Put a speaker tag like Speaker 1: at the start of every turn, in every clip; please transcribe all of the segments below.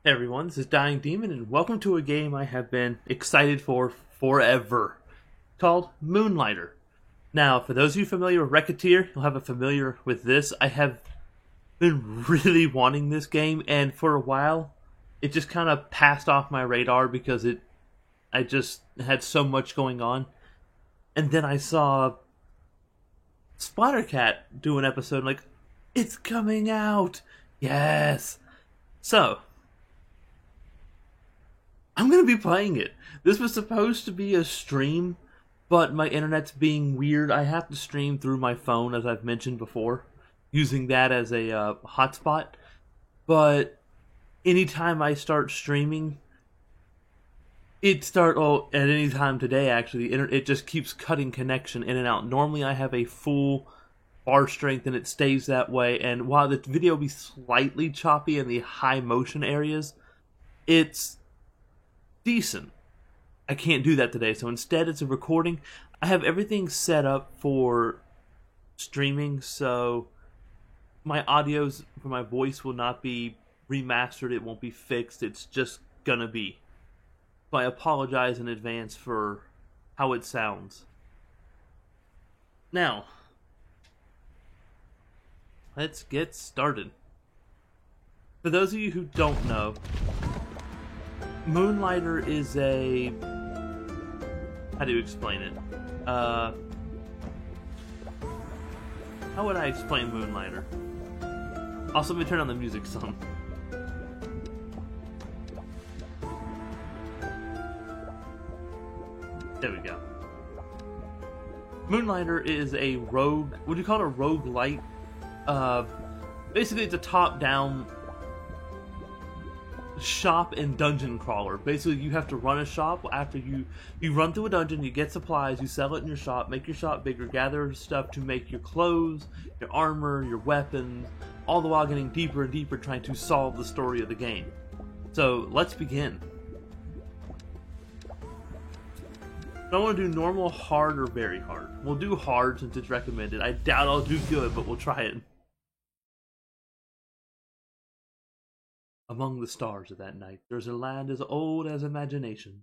Speaker 1: Hey everyone, this is Dying Demon, and welcome to a game I have been excited for forever, called Moonlighter. Now, for those of you familiar with Racketeer, you'll have a familiar with this. I have been really wanting this game, and for a while, it just kind of passed off my radar because I just had so much going on. And then I saw Splattercat do an episode, like, it's coming out! Yes! So, I'm gonna be playing it. This was supposed to be a stream, but my internet's being weird. I have to stream through my phone, as I've mentioned before, using that as a hotspot. But anytime I start streaming, at any time today actually, it just keeps cutting connection in and out. Normally I have a full bar strength and it stays that way. And while the video will be slightly choppy in the high motion areas, it's decent. I can't do that today, so instead it's a recording. I have everything set up for streaming, so my audios for my voice will not be remastered, it won't be fixed, it's just gonna be. So I apologize in advance for how it sounds. Now, let's get started. For those of you who don't know, Moonlighter is a... how do you explain it? How would I explain Moonlighter? Also, let me turn on the music some. There we go. Moonlighter is a rogue... what do you call it? A roguelite? Basically, it's a top-down shop and dungeon crawler. Basically, you have to run a shop. After you run through a dungeon, you get supplies, you sell it in your shop, make your shop bigger, gather stuff to make your clothes, your armor, your weapons, all the while getting deeper and deeper trying to solve the story of the game. So, let's begin. I don't want to do normal, hard, or very hard. We'll do hard since it's recommended. I doubt I'll do good, but we'll try it. Among the stars of that night, there's a land as old as imagination.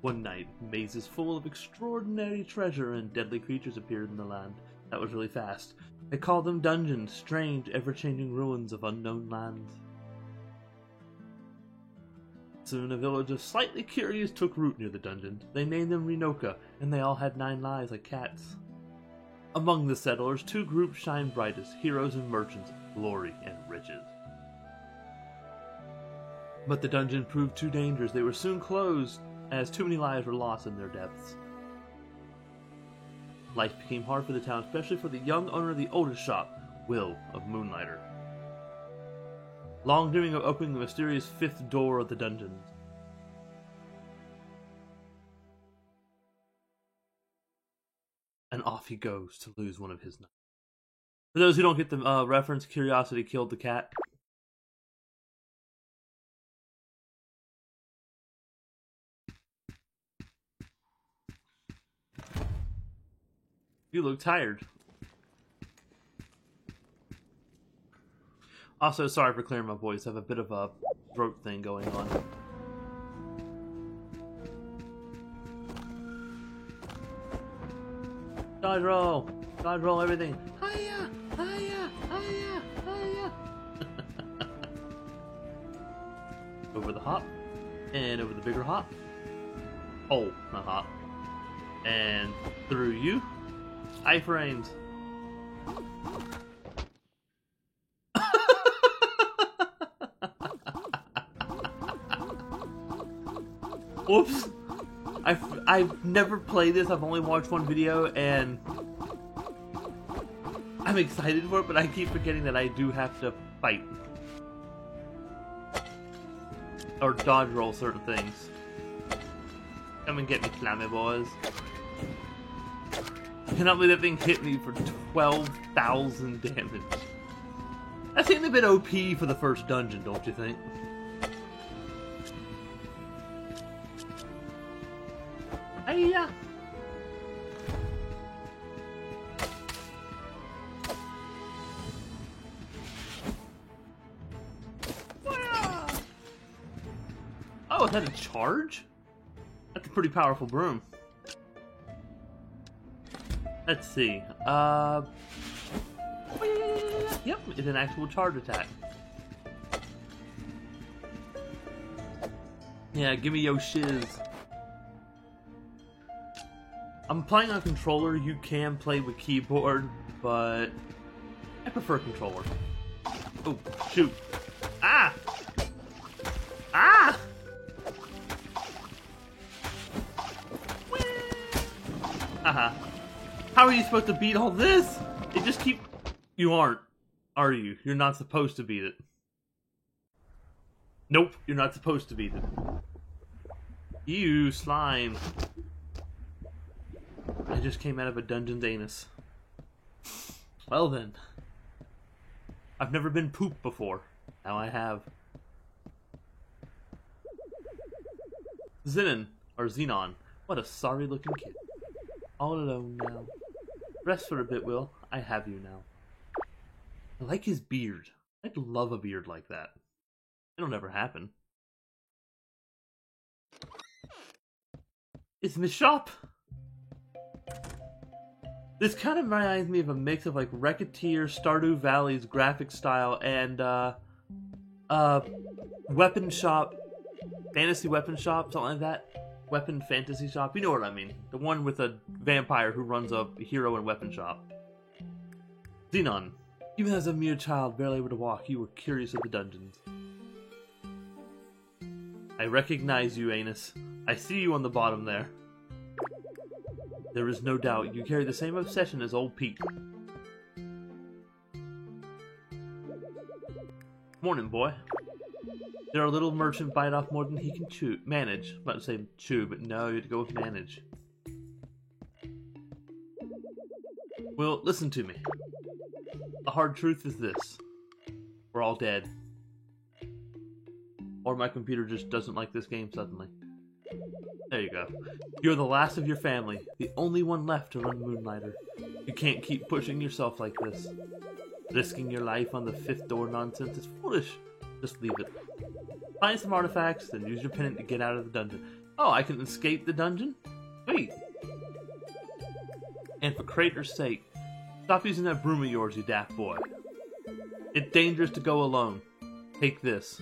Speaker 1: One night, mazes full of extraordinary treasure and deadly creatures appeared in the land. That was really fast. They called them dungeons, strange, ever-changing ruins of unknown lands. Soon a village of slightly curious took root near the dungeon. They named them Renoka, and they all had 9 lives like cats. Among the settlers, 2 groups shined brightest, heroes and merchants, glory and riches. But the dungeon proved too dangerous. They were soon closed, as too many lives were lost in their depths. Life became hard for the town, especially for the young owner of the oldest shop, Will of Moonlighter. Long dreaming of opening the mysterious 5th door of the dungeons. And off he goes to lose one of his knights. For those who don't get the reference, curiosity killed the cat. You look tired. Also, sorry for clearing my voice. I have a bit of a throat thing going on. Dodge roll! Dodge roll everything! Hiya! Hiya! Hiya! Hiya! Over the hop. And over the bigger hop. Oh, not hop. And through you. Iframes. Whoops. I've never played this, I've only watched one video, and I'm excited for it, but I keep forgetting that I do have to fight. Or dodge roll certain things. Come and get me, clammy boys. I cannot believe that thing hit me for 12,000 damage. That seemed a bit OP for the first dungeon, don't you think? Hiya! Oh, is that a charge? That's a pretty powerful broom. Let's see. Yep, it's an actual charge attack. Yeah, give me your shiz. I'm playing on controller. You can play with keyboard, but I prefer controller. Oh, shoot. Ah! Ah! Haha. How are you supposed to beat all this? It just keep... You aren't, are you? You're not supposed to beat it. Nope, you're not supposed to beat it. Ew, slime. I just came out of a dungeon's anus. Well then. I've never been pooped before. Now I have. Zenon, or Xenon. What a sorry looking kid. All alone now. Rest for a bit, Will. I have you now. I like his beard. I'd love a beard like that. It'll never happen. It's Miss Shop! This kind of reminds me of a mix of like Racketeer, Stardew Valley's graphic style, and Weapon Shop, Fantasy Weapon Shop, something like that. Weapon Fantasy Shop, you know what I mean. The one with a vampire who runs a hero and weapon shop. Xenon. Even as a mere child, barely able to walk, you were curious of the dungeons. I recognize you, Anus. I see you on the bottom there. There is no doubt you carry the same obsession as old Pete. Morning, boy. There, a little merchant bite off more than he can chew. Manage. I'm about to say chew, but no, you have to go with manage. Well, listen to me. The hard truth is this. We're all dead. Or my computer just doesn't like this game suddenly. There you go. You're the last of your family, the only one left to run Moonlighter. You can't keep pushing yourself like this. Risking your life on the fifth door nonsense is foolish. Just leave it. Find some artifacts, then use your pendant to get out of the dungeon. Oh, I can escape the dungeon? Wait. And for Crater's sake, stop using that broom of yours, you daft boy. It's dangerous to go alone. Take this.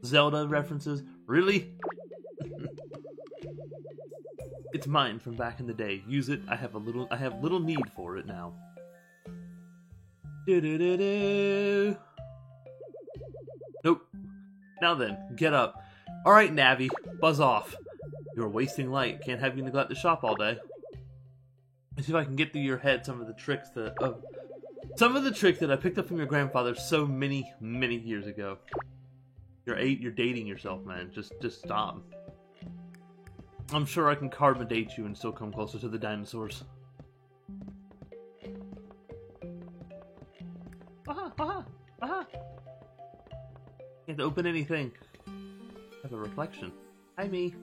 Speaker 1: Zelda references? Really? It's mine from back in the day. Use it. I have little need for it now. Do-do-do-do. Nope. Now then, get up. Alright, Navi, buzz off. You're wasting light. Can't have you neglect the shop all day. Let's see if I can get through your head some of the tricks that I picked up from your grandfather so many years ago. You're dating yourself, man. Just stop. I'm sure I can carbon date you and still come closer to the dinosaurs. Aha! Aha! Aha! Can't open anything. I have a reflection. Hi, me.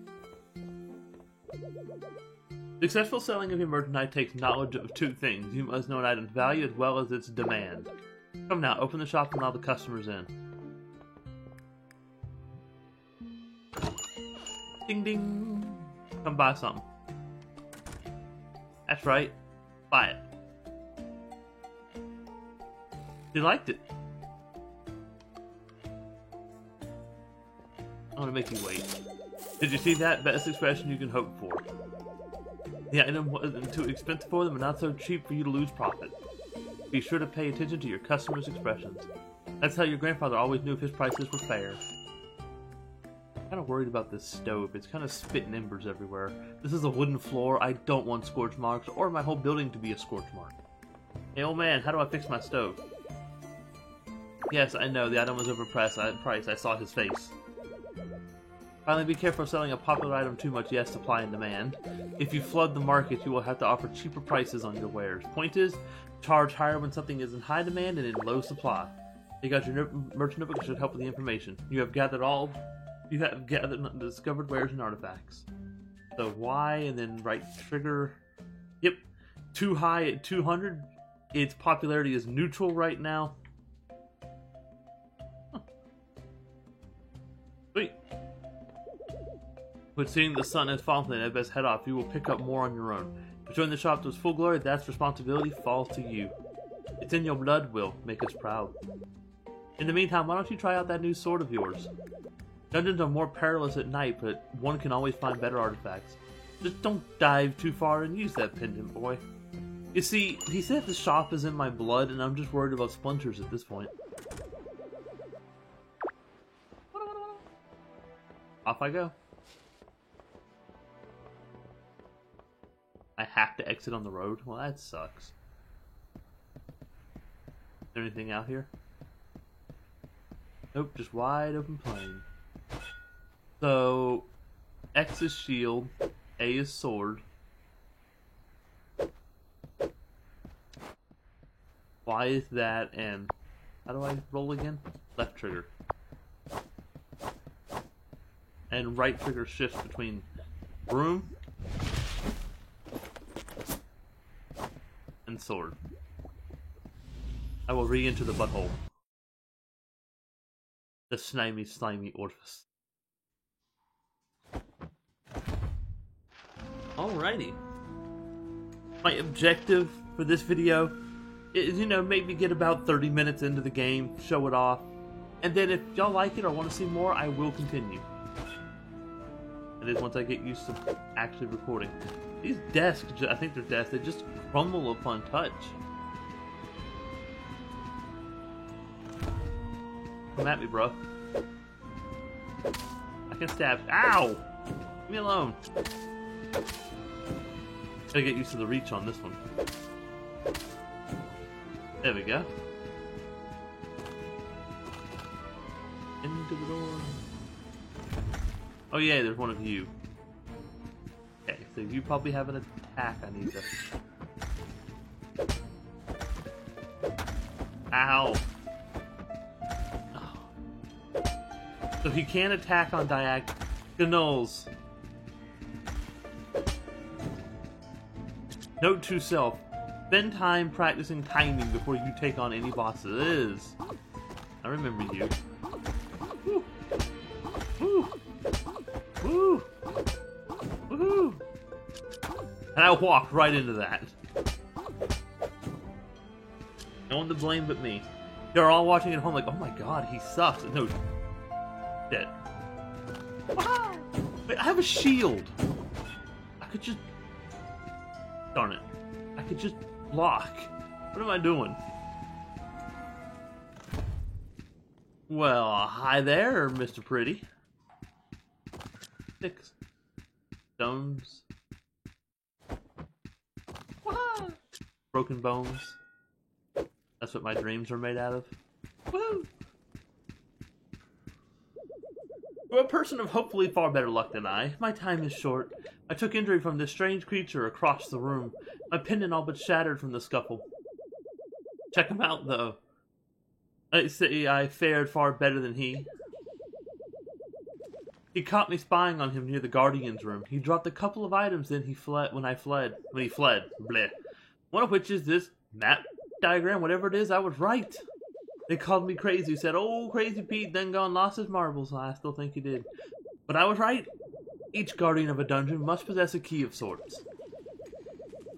Speaker 1: Successful selling of your merchandise takes knowledge of two things. You must know an item's value as well as its demand. Come now, open the shop and allow the customers in. Ding ding! Come buy something. That's right. Buy it. You liked it. I want to make you wait. Did you see that? Best expression you can hope for. The item wasn't too expensive for them and not so cheap for you to lose profit. Be sure to pay attention to your customers' expressions. That's how your grandfather always knew if his prices were fair. I'm kind of worried about this stove. It's kind of spitting embers everywhere. This is a wooden floor. I don't want scorch marks or my whole building to be a scorch mark. Hey, old man, how do I fix my stove? Yes, I know. The item was overpriced. I saw his face. Finally, be careful of selling a popular item too much. Yes, supply and demand. If you flood the market, you will have to offer cheaper prices on your wares. Point is, charge higher when something is in high demand and in low supply. You got your merchant notebook that should help with the information. You have gathered discovered wares and artifacts. So Y and then right trigger. Yep. Too high at 200. Its popularity is neutral right now. Huh. But seeing the sun has fallen, I'd best head off. You will pick up more on your own. But join the shop to its full glory, that's responsibility falls to you. It's in your blood, Will. Make us proud. In the meantime, why don't you try out that new sword of yours? Dungeons are more perilous at night, but one can always find better artifacts. Just don't dive too far and use that pendant, boy. You see, he said the shop is in my blood, and I'm just worried about splinters at this point. Off I go. I have to exit on the road? Well, that sucks. Is there anything out here? Nope, just wide open plain. So, X is shield, A is sword. Y is that, and how do I roll again? Left trigger. And right trigger shifts between broom and sword. I will re-enter the butthole. The slimy orifice. Alrighty. My objective for this video is, maybe get about 30 minutes into the game, show it off, and then if y'all like it or want to see more, I will continue. That is once I get used to actually recording. These desks, I think they're desks, they just crumble upon touch. Come at me, bro. I can stab. Ow! Leave me alone. Gotta get used to the reach on this one. There we go. Into the door. Oh yeah, there's one of you. Okay, so you probably have an attack I need to... Ow! Oh. So he can attack on diagonals. Note to self. Spend time practicing timing before you take on any bosses. I remember you. Woo! Woo! Woo! Woohoo! And I walked right into that. No one to blame but me. They're all watching at home like, oh my god, he sucks. No. Dead. Wow! Wait, I have a shield. I could just... Darn it. I could just block. What am I doing? Well, hi there, Mr. Pretty. Sticks. Stones. Wah! Broken bones. That's what my dreams are made out of. Woo! For a person of hopefully far better luck than I, my time is short. I took injury from this strange creature across the room. My pendant all but shattered from the scuffle. Check him out, though. I say I fared far better than he. He caught me spying on him near the Guardian's room. He dropped a couple of items, then he fled when he fled. Bleh. One of which is this map diagram, whatever it is, I was right. They called me crazy, said, oh, Crazy Pete, then gone lost his marbles. I still think he did. But I was right. Each guardian of a dungeon must possess a key of sorts.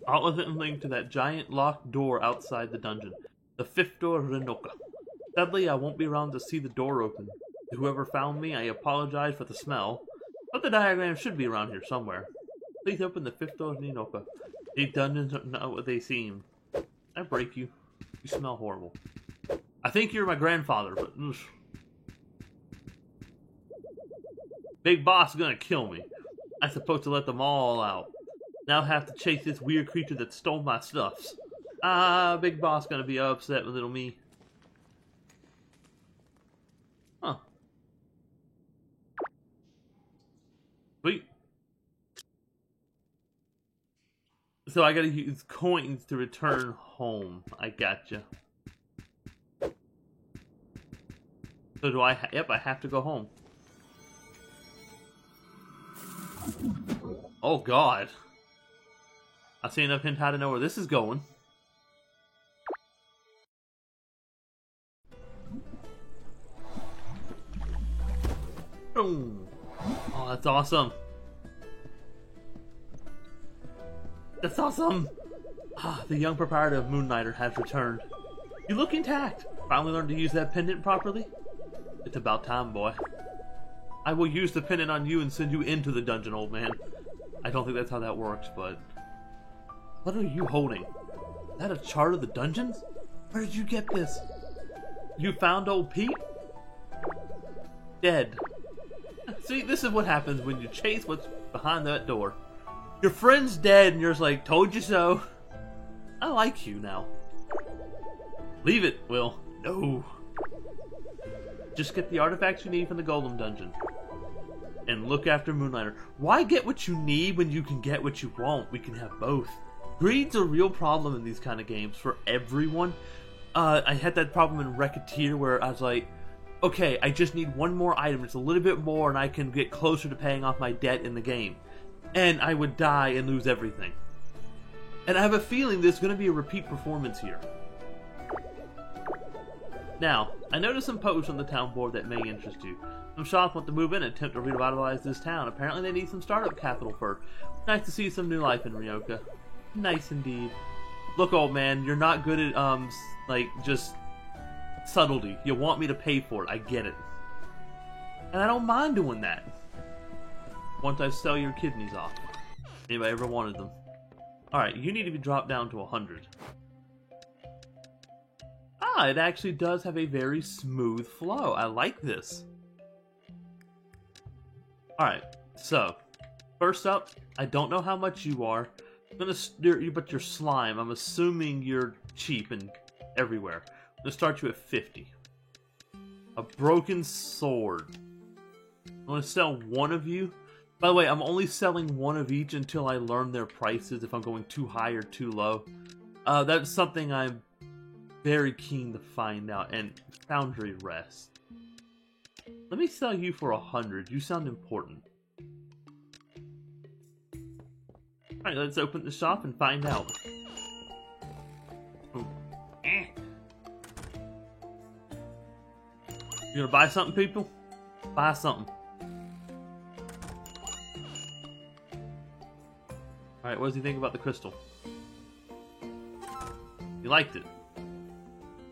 Speaker 1: All of them linked to that giant locked door outside the dungeon. The fifth door of Renoka. Sadly, I won't be around to see the door open. To whoever found me, I apologize for the smell. But the diagram should be around here somewhere. Please open the fifth door of Renoka. These dungeons are not what they seem. I break you. You smell horrible. I think you're my grandfather, but... Ugh. Big Boss is gonna kill me. I'm supposed to let them all out. Now I have to chase this weird creature that stole my stuffs. Ah, Big Boss gonna be upset with little me. Huh. Sweet. So I gotta use coins to return home. I gotcha. So do I... Yep, I have to go home. Oh god. I see enough hint how to know where this is going. Boom. Oh, that's awesome. That's awesome! Ah, the young proprietor of Moonlighter has returned. You look intact! Finally learned to use that pendant properly? It's about time, boy. I will use the pendant on you and send you into the dungeon, old man. I don't think that's how that works, but... What are you holding? Is that a chart of the dungeons? Where did you get this? You found old Pete? Dead. See, this is what happens when you chase what's behind that door. Your friend's dead and you're just like, told you so. I like you now. Leave it, Will. No. Just get the artifacts you need from the Golem Dungeon. And look after Moonlighter. Why get what you need when you can get what you want? We can have both. Greed's a real problem in these kind of games for everyone. I had that problem in Racketeer where I was like, okay, I just need one more item, just a little bit more, and I can get closer to paying off my debt in the game. And I would die and lose everything. And I have a feeling there's going to be a repeat performance here. Now, I noticed some posts on the town board that may interest you. Some shops want to move in and attempt to revitalize this town. Apparently they need some startup capital first. Nice to see some new life in Ryoka. Nice indeed. Look, old man, you're not good at, like, just subtlety. You want me to pay for it. I get it. And I don't mind doing that. Once I sell your kidneys off. Anybody ever wanted them. Alright, you need to be dropped down to 100. Ah, it actually does have a very smooth flow. I like this. Alright, so, first up, I don't know how much you are. I'm gonna steer you, but you're slime. I'm assuming you're cheap and everywhere. I'm gonna start you at 50. A broken sword. I'm gonna sell one of you. By the way, I'm only selling one of each until I learn their prices, if I'm going too high or too low. That's something I'm very keen to find out. And Foundry Rest. Let me sell you for 100. You sound important. Alright, let's open the shop and find out. You gonna buy something, people? Buy something. Alright, what does he think about the crystal? He liked it.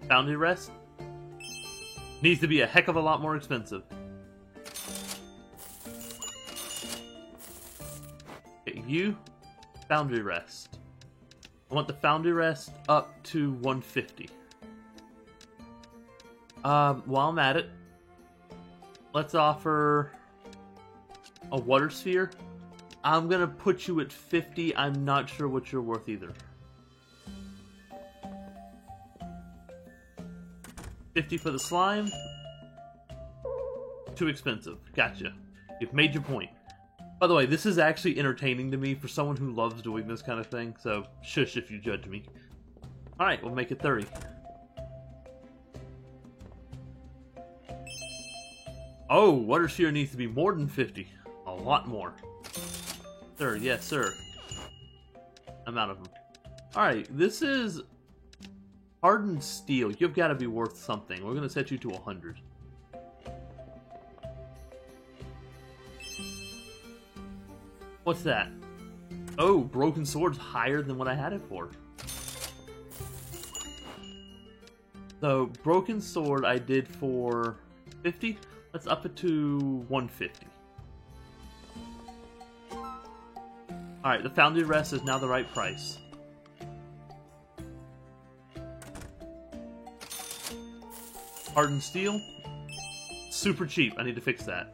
Speaker 1: Foundry Rest? Needs to be a heck of a lot more expensive. Okay, you, Foundry Rest. I want the Foundry Rest up to 150. While I'm at it, let's offer a Water Sphere. I'm gonna put you at 50. I'm not sure what you're worth either. 50 for the slime. Too expensive. Gotcha. You've made your point. By the way, this is actually entertaining to me for someone who loves doing this kind of thing, so shush if you judge me. Alright, we'll make it 30. Oh, Water Sphere needs to be more than 50. A lot more. Sir, yes, sir. I'm out of them. Alright, this is Hardened Steel. You've got to be worth something. We're going to set you to 100. What's that? Oh, Broken Sword's higher than what I had it for. So, Broken Sword I did for 50. Let's up it to 150. Alright, the Foundry Rest is now the right price. Hardened Steel. Super cheap. I need to fix that.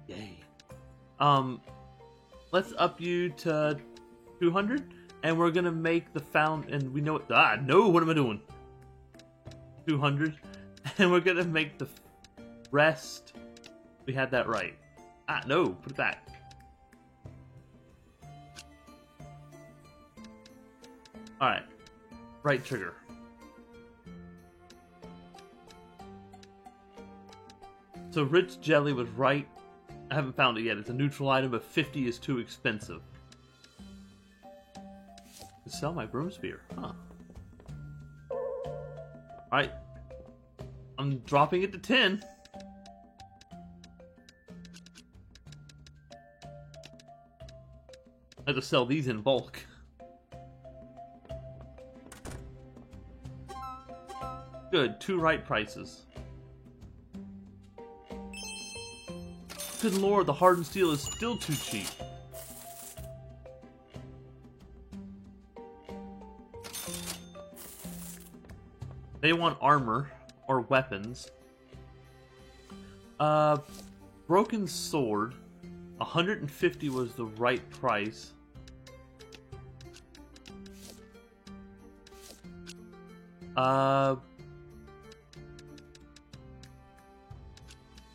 Speaker 1: Yay. Let's up you to 200. And we're gonna make the and we know it. Ah, no, what am I doing? 200. And we're gonna make the rest. We had that right. Ah, no, put it back. Alright. Right trigger. So Rich Jelly was right. I haven't found it yet. It's a neutral item, but 50 is too expensive. To sell my Broom Spear, huh? Alright. I'm dropping it to 10. I have to sell these in bulk. Good, 2 right prices. Good lord, the hardened steel is still too cheap. They want armor or weapons. Broken sword. 150 was the right price.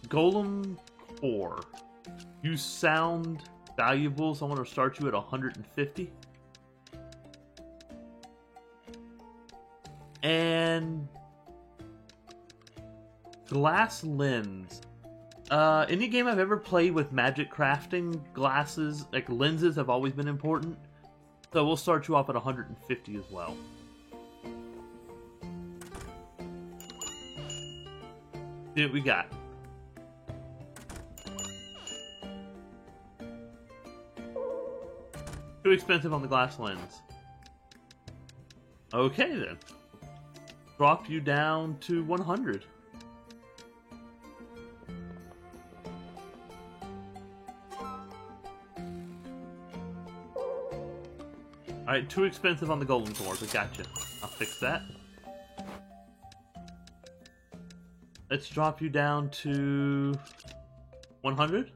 Speaker 1: Golem core. You sound valuable, so I'm going to start you at 150. And glass lens. Any game I've ever played with magic crafting, glasses, like lenses, have always been important. So we'll start you off at 150 as well. See what we got. Too expensive on the glass lens. Okay then. Drop you down to 100. Alright, too expensive on the golden cores. I gotcha. I'll fix that. Let's drop you down to 100.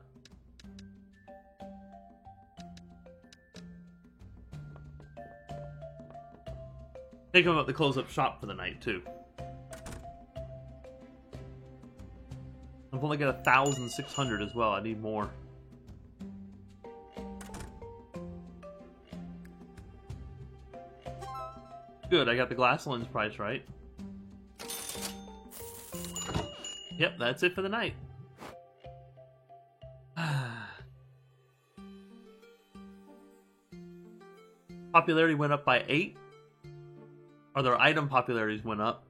Speaker 1: I think I'm about to close up shop for the night too. I've only got 1,600 as well. I need more. Good, I got the glass lens price right. Yep, that's it for the night. Popularity went up by 8. Or their item popularities went up.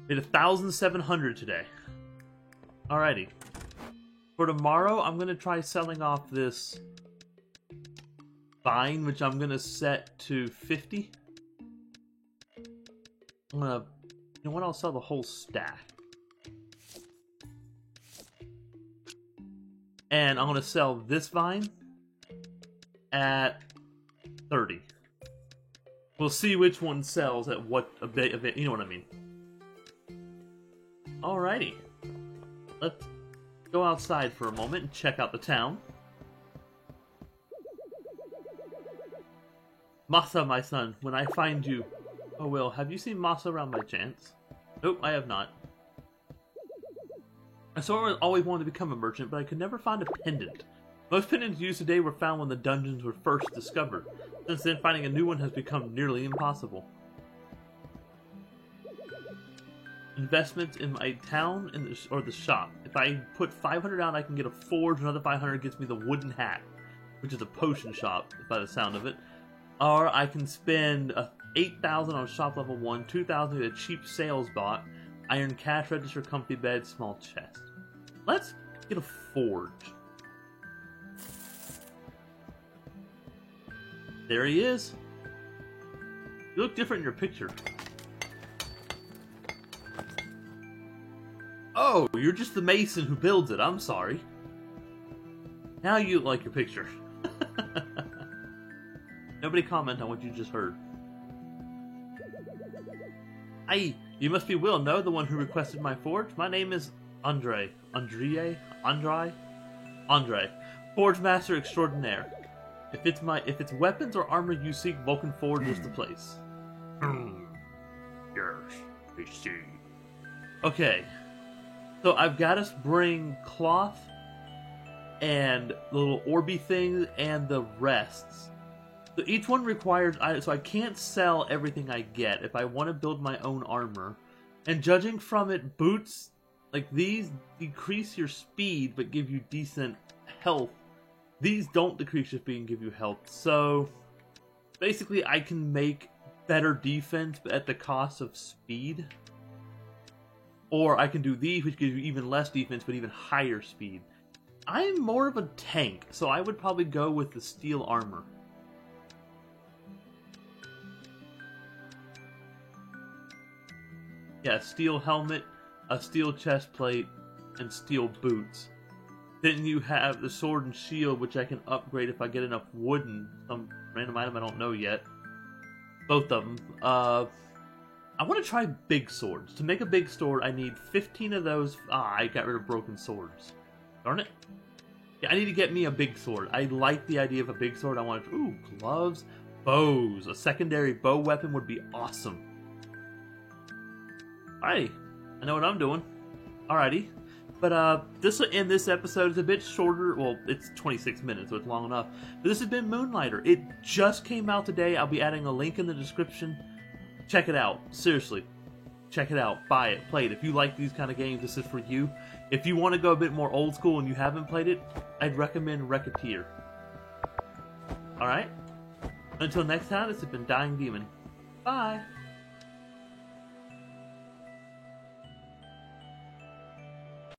Speaker 1: Hit 1,700 today. Alrighty. For tomorrow, I'm gonna try selling off this vine, which I'm gonna set to 50. I'm gonna, you know what? I'll sell the whole stack. And I'm gonna sell this vine at 30. We'll see which one sells at what a bit of it. You know what I mean. Alrighty. Let's go outside for a moment and check out the town. Masa, my son, when I find you. Oh, Will, have you seen Masa around by chance? Nope, I have not. I sort of always wanted to become a merchant, but I could never find a pendant. Most pendants used today were found when the dungeons were first discovered. Since then, finding a new one has become nearly impossible. Investments in my town or the shop. If I put 500 down, I can get a forge. Another 500 gets me the wooden hat, which is a potion shop, by the sound of it. Or I can spend 8,000 on shop level 1, 2,000 at a cheap sales bot, iron cash register, comfy bed, small chest. Let's get a forge. There he is. You look different in your picture. Oh, you're just the mason who builds it. I'm sorry. Now you look like your picture. Nobody comment on what you just heard. Aye, you must be Will, no? The one who requested my forge? My name is Andre. Andre? Forge Master Extraordinaire. If it's weapons or armor you seek, Vulcan Forge is the place. Yes, I see. Okay. So I've got us bring cloth and the little orby things and the rests. So each one requires, so I can't sell everything I get if I want to build my own armor. And judging from it, boots like these decrease your speed but give you decent health. These don't decrease your speed and give you health. So basically I can make better defense but at the cost of speed. Or I can do these which give you even less defense but even higher speed. I'm more of a tank, so I would probably go with the steel armor. Yeah, steel helmet, a steel chest plate, and steel boots. Then you have the sword and shield, which I can upgrade if I get enough wood and some random item I don't know yet. Both of them. I want to try big swords. To make a big sword, I need 15 of those. I got rid of broken swords. Darn it. Yeah, I need to get me a big sword. I like the idea of a big sword. I want to... Ooh, gloves. Bows. A secondary bow weapon would be awesome. Alrighty. I know what I'm doing. Alrighty. But this will end this episode. It's a bit shorter. Well, it's 26 minutes, so it's long enough. But this has been Moonlighter. It just came out today. I'll be adding a link in the description. Check it out. Seriously. Check it out. Buy it. Play it. If you like these kind of games, this is for you. If you want to go a bit more old school and you haven't played it, I'd recommend Recettear. Alright? Until next time, this has been Dying Demon. Bye!